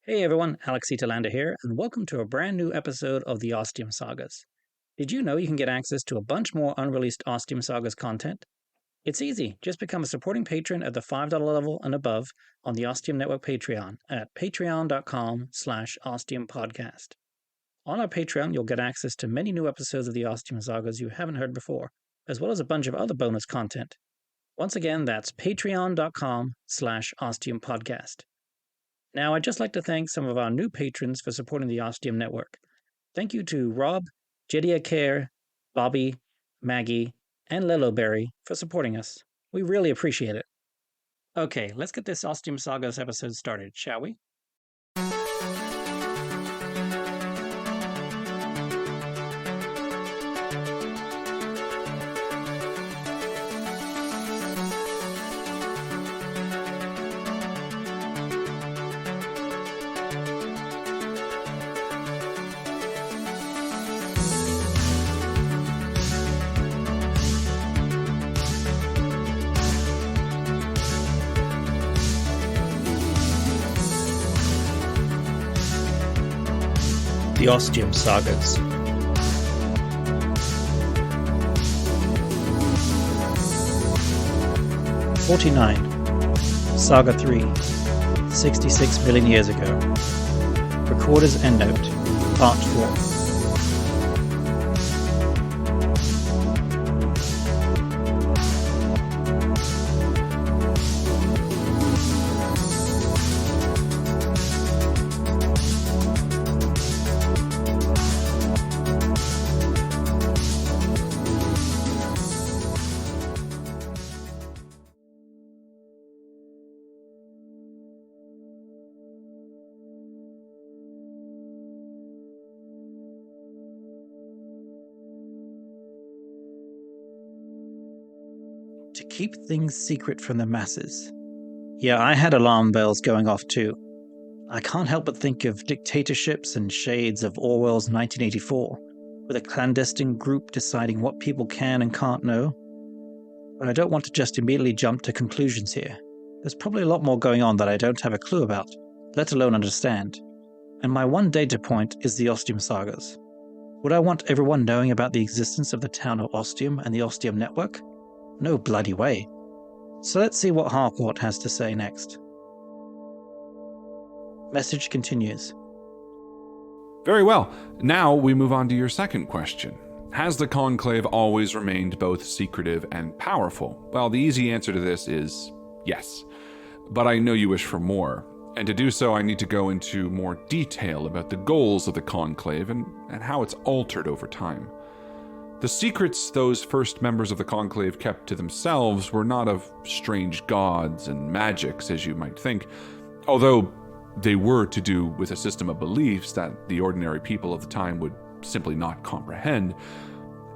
Hey everyone, Telander here, and welcome to a brand new episode of the Ostium Sagas. Did you know you can get access to a bunch more unreleased Ostium Sagas content? It's easy, just become a supporting patron at the $5 level and above on the Ostium Network Patreon at patreon.com/ostiumpodcast. On our Patreon, you'll get access to many new episodes of the Ostium Sagas you haven't heard before, as well as a bunch of other bonus content. Once again, that's patreon.com/ostiumpodcast. Now, I'd just like to thank some of our new patrons for supporting the Ostium Network. Thank you to Rob, Jedia Care, Bobby, Maggie, and Liloberry for supporting us. We really appreciate it. Okay, let's get this Ostium Sagas episode started, shall we? The Ostium Sagas. '49. Saga 3. 66 million years ago. Recorder's Endnote. Part 4. To keep things secret from the masses. Yeah, I had alarm bells going off too. I can't help but think of dictatorships and shades of Orwell's 1984, with a clandestine group deciding what people can and can't know. But I don't want to just immediately jump to conclusions here. There's probably a lot more going on that I don't have a clue about, let alone understand. And my one data point is the Ostium Sagas. Would I want everyone knowing about the existence of the town of Ostium and the Ostium Network? No bloody way. So let's see what Harcourt has to say next. Message continues. Very well. Now we move on to your second question. Has the Conclave always remained both secretive and powerful? Well, the easy answer to this is yes. But I know you wish for more. And to do so, I need to go into more detail about the goals of the Conclave and how it's altered over time. The secrets those first members of the Conclave kept to themselves were not of strange gods and magics, as you might think, although they were to do with a system of beliefs that the ordinary people of the time would simply not comprehend.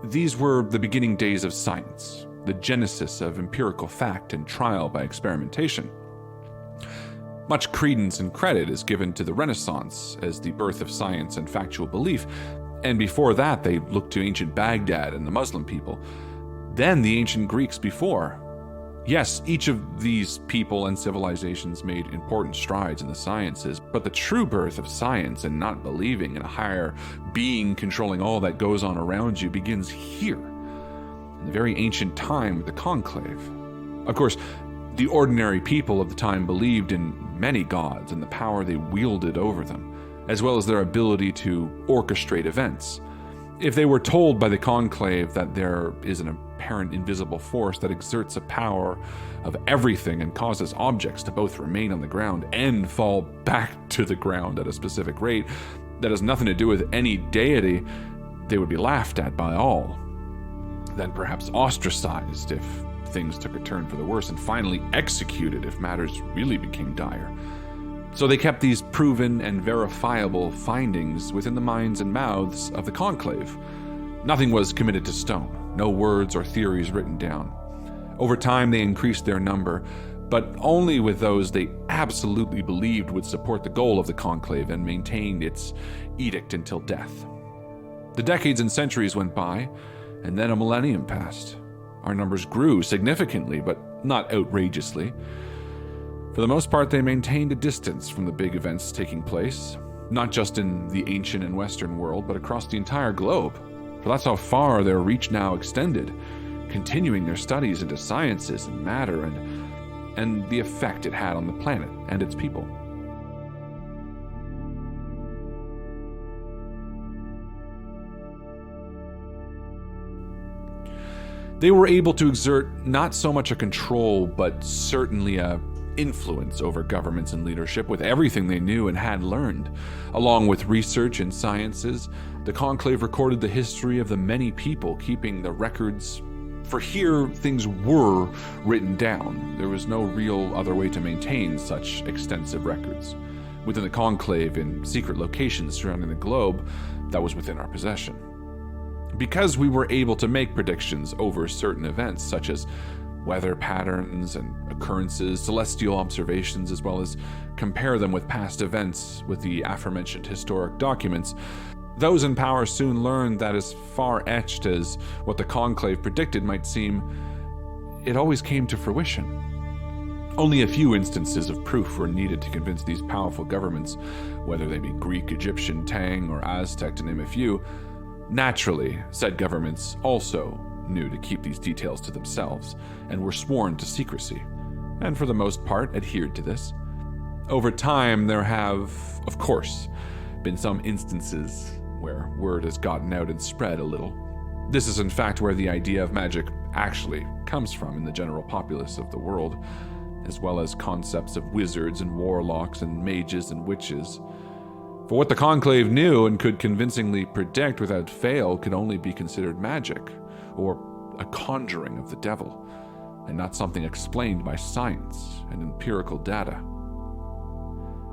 These were the beginning days of science, the genesis of empirical fact and trial by experimentation. Much credence and credit is given to the Renaissance as the birth of science and factual belief, and before that, they looked to ancient Baghdad and the Muslim people. Then the ancient Greeks before. Yes, each of these people and civilizations made important strides in the sciences, but the true birth of science and not believing in a higher being controlling all that goes on around you begins here, in the very ancient time of the Conclave. Of course, the ordinary people of the time believed in many gods and the power they wielded over them, as well as their ability to orchestrate events. If they were told by the Conclave that there is an apparent invisible force that exerts a power of everything and causes objects to both remain on the ground and fall back to the ground at a specific rate that has nothing to do with any deity, they would be laughed at by all. Then perhaps ostracized if things took a turn for the worse, and finally executed if matters really became dire. So they kept these proven and verifiable findings within the minds and mouths of the Conclave. Nothing was committed to stone, no words or theories written down. Over time, they increased their number, but only with those they absolutely believed would support the goal of the Conclave and maintain its edict until death. The decades and centuries went by, and then a millennium passed. Our numbers grew significantly, but not outrageously. For the most part, they maintained a distance from the big events taking place, not just in the ancient and Western world, but across the entire globe. For that's how far their reach now extended, continuing their studies into sciences and matter and the effect it had on the planet and its people. They were able to exert not so much a control, but certainly a influence over governments and leadership with everything they knew and had learned. Along with research and sciences, the Conclave recorded the history of the many people, keeping the records. For here, things were written down. There was no real other way to maintain such extensive records. Within the Conclave, in secret locations surrounding the globe, that was within our possession. Because we were able to make predictions over certain events, such as weather patterns and occurrences, celestial observations, as well as compare them with past events with the aforementioned historic documents, those in power soon learned that as far-etched as what the Conclave predicted might seem, it always came to fruition. Only a few instances of proof were needed to convince these powerful governments, whether they be Greek, Egyptian, Tang, or Aztec to name a few. Naturally, said governments also knew to keep these details to themselves and were sworn to secrecy, and for the most part adhered to this. Over time, there have, of course, been some instances where word has gotten out and spread a little. This is in fact where the idea of magic actually comes from in the general populace of the world, as well as concepts of wizards and warlocks and mages and witches. For what the Conclave knew and could convincingly predict without fail could only be considered magic, or a conjuring of the devil, and not something explained by science and empirical data.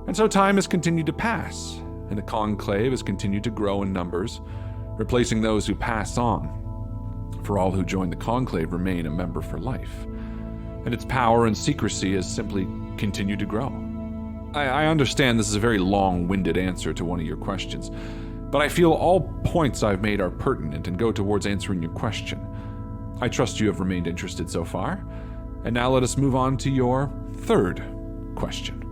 And so time has continued to pass, and the Conclave has continued to grow in numbers, replacing those who pass on. For all who join the Conclave remain a member for life, and its power and secrecy has simply continued to grow. I understand this is a very long-winded answer to one of your questions, but I feel all points I've made are pertinent and go towards answering your question. I trust you have remained interested so far, and now let us move on to your third question.